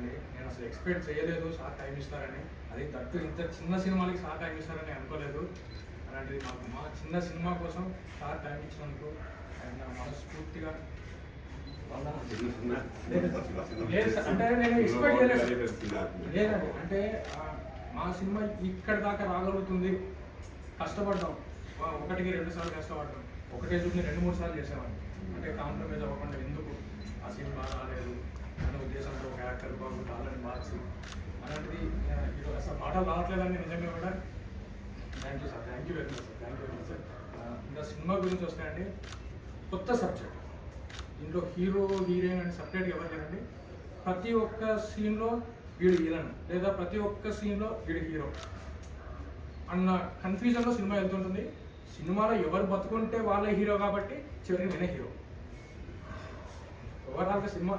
అండి. నేను అసలు ఎక్స్పెక్ట్ చేయలేదు సార్ టైం ఇస్తారని. అది తట్టు ఇంత చిన్న సినిమాలకి సార్ టైం ఇస్తారని అనుకోలేదు. అలాంటిది మాకు మా చిన్న సినిమా కోసం సార్ టైం ఇచ్చినందుకు ఆయన మనస్ఫూర్తిగా లేదు అంటే నేను ఎక్స్పెక్ట్ చేయలేదు లేదండి. అంటే మా సినిమా ఇక్కడ దాకా రాగలుగుతుంది, కష్టపడ్డాం. 1కి 2 సార్లు కష్టపడ్డాం. ఒకటే చూసి 2-3 సార్లు చేసేవాడిని. అంటే కాంప్రమైజ్ అవ్వకుండా ఎందుకు ఆ సినిమా రాలేదు అనే ఉద్దేశంతో ఒక యాక్టర్ బాగు కావాలని మార్చి అలాంటిది అసలు మాటలు రావట్లేదండి. నిజంగా కూడా thank you sir, thank you very much sir, thank you very much sir. ఇంకా సినిమా గురించి వస్తాయండి, కొత్త సబ్జెక్ట్. దీంట్లో హీరో హీరోయిన్ అని సపరేట్గా ఎవరు లేరండి. ప్రతి ఒక్క సీన్లో వీడు హీరోయిన్ లేదా ప్రతి ఒక్క సీన్లో వీడు హీరో అన్న కన్ఫ్యూజన్లో సినిమా వెళ్తుంటుంది. సినిమాలో ఎవరు బతుకుంటే వాళ్ళే హీరో కాబట్టి చివరికి నేనే హీరో. ఓవరాల్గా సినిమా